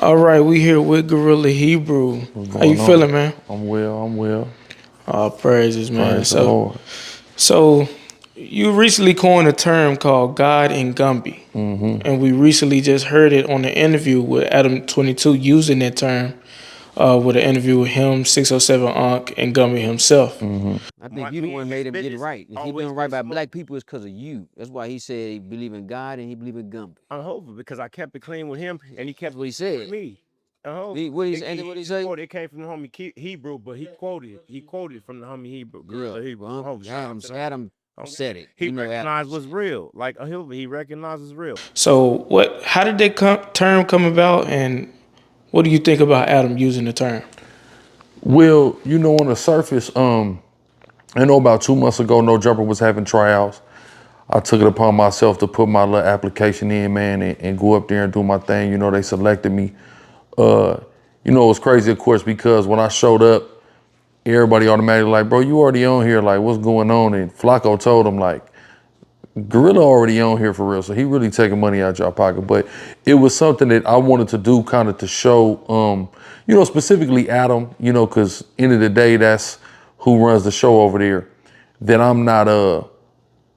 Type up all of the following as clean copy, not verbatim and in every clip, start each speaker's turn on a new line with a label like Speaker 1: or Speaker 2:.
Speaker 1: All right, we here with GRLA Hebrew.
Speaker 2: What's
Speaker 1: How you
Speaker 2: going
Speaker 1: feeling,
Speaker 2: on?
Speaker 1: man?
Speaker 2: I'm well. I'm well.
Speaker 1: All praises, man.
Speaker 2: Praise the
Speaker 1: So,
Speaker 2: Lord.
Speaker 1: so you recently coined a term called God and Gumby, and we recently just heard it on the interview with Adam 22 using that term, with an interview with him, 607 Unc, and Gumby himself.
Speaker 3: I think you the one made him get it right. If he been right by black people, it's because of you. That's why he said he believe in God and he believe in Gumby.
Speaker 4: On Hoover because I kept it clean with him and he kept
Speaker 3: That's what he
Speaker 4: it
Speaker 3: said.
Speaker 4: with me.
Speaker 3: What he say?
Speaker 4: It came from the homie Hebrew, but he quoted from the homie Hebrew.
Speaker 3: Good.
Speaker 4: Hebrew.
Speaker 3: Well, Adam said it.
Speaker 4: He
Speaker 3: You know,
Speaker 4: recognized what's real. Like a Hoover, he recognizes real.
Speaker 1: So, how did that term come about, and what do you think about Adam using the term?
Speaker 2: Well, on the surface, I know about 2 months ago, No Jumper was having tryouts. I took it upon myself to put my little application in, man, and go up there and do my thing. They selected me. It was crazy, of course, because when I showed up, everybody automatically like, bro, you already on here. Like, what's going on? And Flacco told him, like, GRLA already on here for real. So he really taking money out your pocket. But it was something that I wanted to do kind of to show, specifically Adam, because end of the day, that's who runs the show over there, that I'm not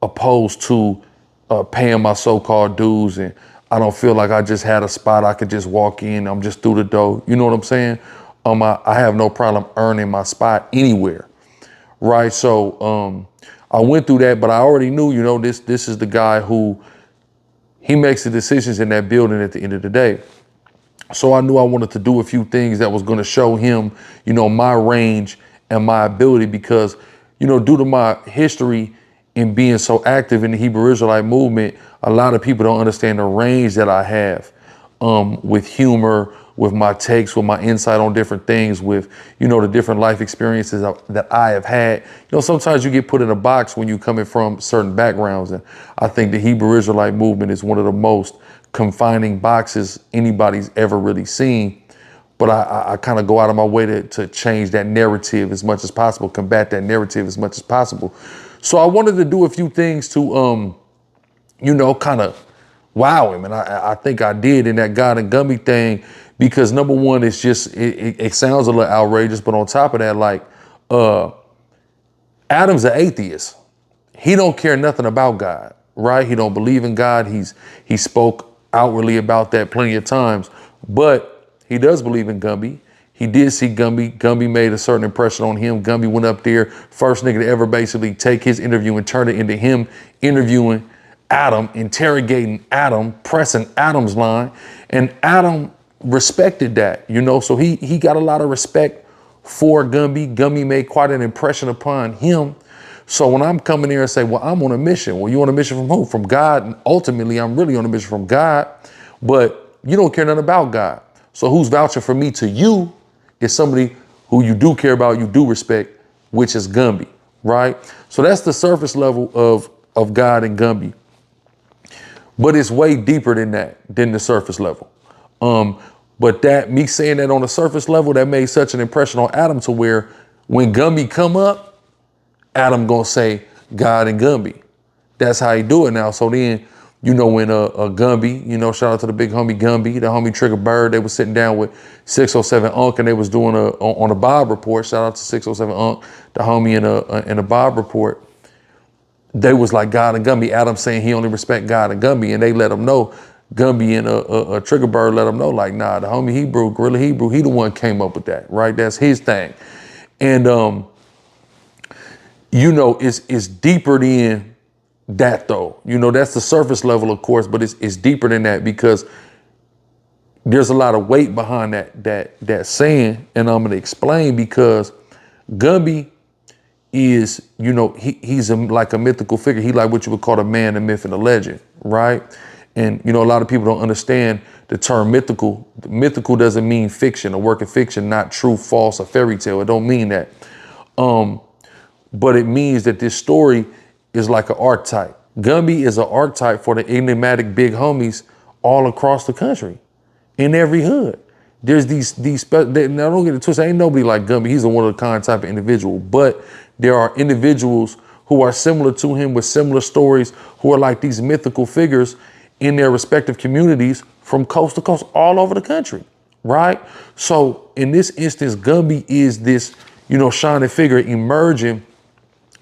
Speaker 2: opposed to paying my so-called dues, and I don't feel like I just had a spot I could just walk in, I'm just through the door. You know what I'm saying? I have no problem earning my spot anywhere, right? So I went through that, but I already knew, this is the guy who, he makes the decisions in that building at the end of the day. So I knew I wanted to do a few things that was going to show him, my range and my ability, because, due to my history in being so active in the Hebrew Israelite movement, a lot of people don't understand the range that I have with humor, with my takes, with my insight on different things, with, the different life experiences that I have had. Sometimes you get put in a box when you're coming from certain backgrounds. And I think the Hebrew Israelite movement is one of the most confining boxes anybody's ever really seen. But I kind of go out of my way to change that narrative as much as possible, combat that narrative as much as possible. So I wanted to do a few things to, kind of wow him. And I think I did in that God and Gumby thing, because number one, it's just, it sounds a little outrageous, but on top of that, like, Adam's an atheist. He don't care nothing about God, right? He don't believe in God. He spoke outwardly about that plenty of times, but he does believe in Gumby. He did see Gumby. Gumby made a certain impression on him. Gumby went up there, first nigga to ever basically take his interview and turn it into him interviewing Adam, interrogating Adam, pressing Adam's line. And Adam respected that, so he got a lot of respect for Gumby. Gumby made quite an impression upon him. So when I'm coming here and say, well, I'm on a mission. Well, you on a mission from who? From God. And ultimately, I'm really on a mission from God, but you don't care nothing about God. So who's vouching for me to you is somebody who you do care about, you do respect, which is Gumby, right? So that's the surface level of God and Gumby. But it's way deeper than that, than the surface level. But that, me saying that on the surface level, that made such an impression on Adam to where when Gumby come up, Adam gonna say God and Gumby. That's how he do it now. So then, when a Gumby, shout out to the big homie Gumby, the homie Trigger Bird, they was sitting down with 607 Unc and they was doing on a Bob report. Shout out to 607 Unc, the homie in a Bob report. They was like God and Gumby. Adam saying he only respect God and Gumby, and they let him know. Gumby and a Trigger Bird let him know, like, nah, the homie Hebrew, GRLA Hebrew, he the one came up with that, right? That's his thing. And it's deeper than that though. That's the surface level, of course, but it's deeper than that, because there's a lot of weight behind that saying, and I'm gonna explain, because Gumby is, he's like a mythical figure. He like what you would call a man, a myth, and a legend, right? And, a lot of people don't understand the term mythical. Mythical doesn't mean fiction, a work of fiction, not true, false, a fairy tale. It don't mean that. But it means that this story is like an archetype. Gumby is an archetype for the enigmatic big homies all across the country, in every hood. There's these now don't get it twisted, ain't nobody like Gumby. He's a one of a kind type of individual, but there are individuals who are similar to him with similar stories, who are like these mythical figures in their respective communities from coast to coast all over the country, right? So in this instance, Gumby is this, shining figure emerging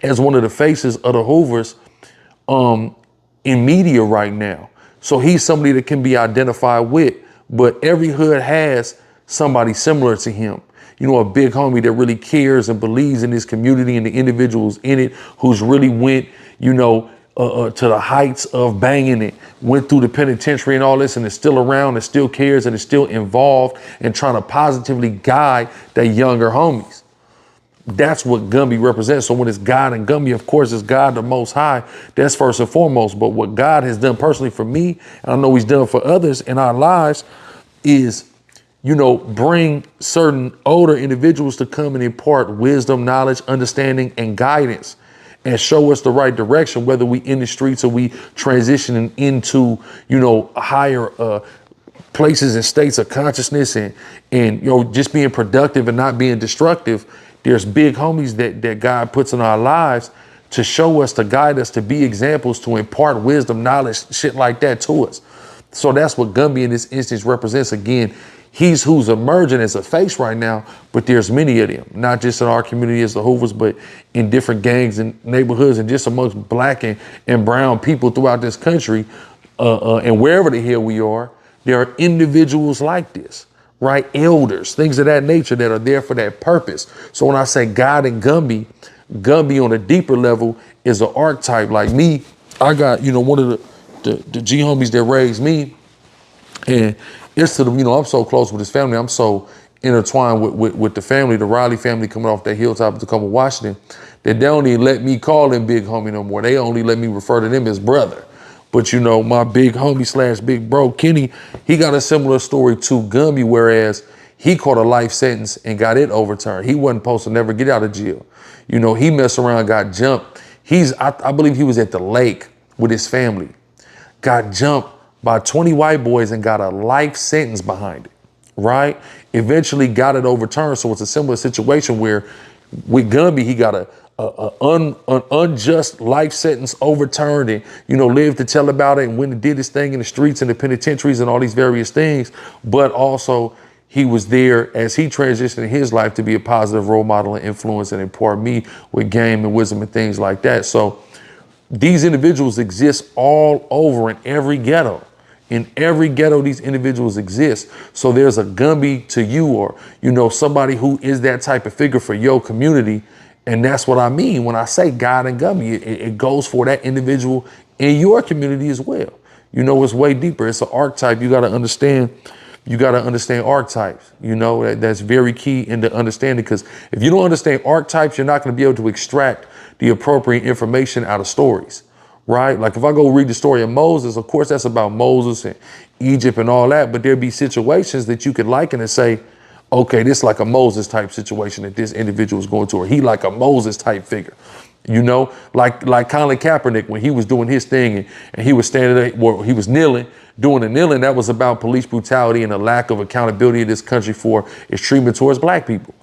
Speaker 2: as one of the faces of the Hoovers in media right now. So he's somebody that can be identified with, but every hood has somebody similar to him. A big homie that really cares and believes in his community and the individuals in it, who's really went, to the heights of banging it, went through the penitentiary and all this, and is still around and still cares and is still involved and trying to positively guide the younger homies. That's what Gumby represents. So when it's God and Gumby, of course, it's God the Most High. That's first and foremost. But what God has done personally for me, and I know he's done for others in our lives, is, bring certain older individuals to come and impart wisdom, knowledge, understanding, and guidance, and show us the right direction, whether we in the streets or we transitioning into, higher places and states of consciousness and just being productive and not being destructive. There's big homies that God puts in our lives to show us, to guide us, to be examples, to impart wisdom, knowledge, shit like that to us. So that's what Gumby in this instance represents. Again, he's who's emerging as a face right now, but there's many of them, not just in our community as the Hoovers, but in different gangs and neighborhoods and just amongst black and brown people throughout this country and wherever the hell we are. There are individuals like this, right? Elders, things of that nature that are there for that purpose. So when I say God and Gumby, Gumby on a deeper level is an archetype. Like me, I got, one of the G homies that raised me, and it's to the, I'm so close with his family. I'm so intertwined with the family, the Riley family coming off that hilltop of Tacoma, Washington, that they don't even let me call him big homie no more. They only let me refer to them as brother. But my big homie / big bro, Kenny, he got a similar story to Gumby, whereas he caught a life sentence and got it overturned. He wasn't supposed to never get out of jail. He messed around, got jumped. I believe he was at the lake with his family, got jumped by 20 white boys and got a life sentence behind it, right? Eventually got it overturned. So it's a similar situation where with Gumby, he got an unjust life sentence overturned and, lived to tell about it and went and did his thing in the streets and the penitentiaries and all these various things. But also he was there as he transitioned in his life to be a positive role model and influence and impart me with game and wisdom and things like that. So these individuals exist all over in every ghetto. In every ghetto, these individuals exist. So there's a Gumby to you, or, somebody who is that type of figure for your community. And that's what I mean when I say God and Gumby. It goes for that individual in your community as well. It's way deeper. It's an archetype. You got to understand archetypes. That's very key in the understanding, because if you don't understand archetypes, you're not going to be able to extract the appropriate information out of stories. Right? Like if I go read the story of Moses, of course, that's about Moses and Egypt and all that. But there'd be situations that you could liken and say, okay, this is like a Moses type situation that this individual is going to, or he like a Moses type figure, like Colin Kaepernick when he was doing his thing and he was standing there, well, he was kneeling, doing the kneeling. That was about police brutality and the lack of accountability in this country for its treatment towards black people.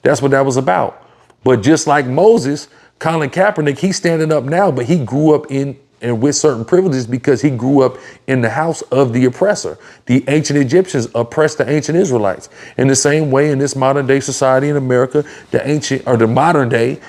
Speaker 2: That's what that was about. But just like Moses, Colin Kaepernick, he's standing up now, but he grew up in and with certain privileges because he grew up in the house of the oppressor. The ancient Egyptians oppressed the ancient Israelites. In the same way, in this modern day society in America, the ancient or the modern day,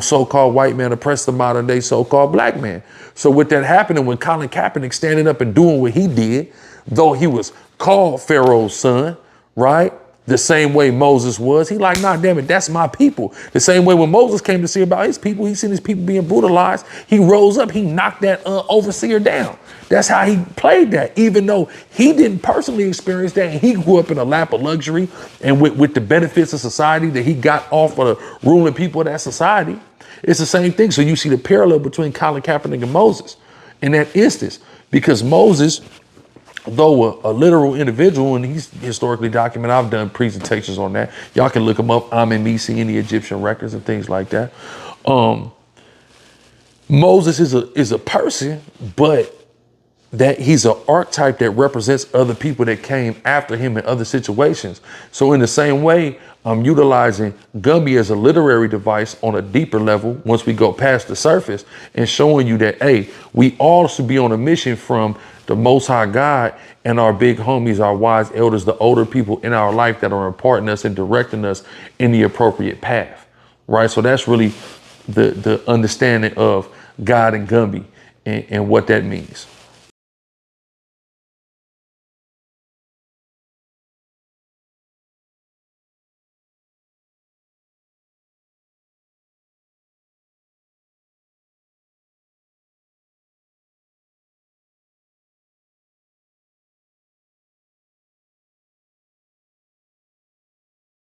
Speaker 2: so-called white man oppressed the modern day so-called black man. So with that happening, when Colin Kaepernick standing up and doing what he did, though he was called Pharaoh's son, right? The same way Moses was. He like, nah, damn it, that's my people. The same way when Moses came to see about his people, he seen his people being brutalized. He rose up, he knocked that overseer down. That's how he played that, even though he didn't personally experience that. And he grew up in a lap of luxury and with the benefits of society that he got off of the ruling people of that society. It's the same thing. So you see the parallel between Colin Kaepernick and Moses in that instance, because Moses, though a literal individual, and he's historically documented, I've done presentations on that. Y'all can look him up. I'm in me seeing the Egyptian records and things like that. Moses is a person, but that he's an archetype that represents other people that came after him in other situations. So in the same way, I'm utilizing Gumby as a literary device on a deeper level once we go past the surface, and showing you that, hey, we all should be on a mission from the Most High God and our big homies, our wise elders, the older people in our life that are imparting us and directing us in the appropriate path, right? So that's really the understanding of God and Gumby and what that means.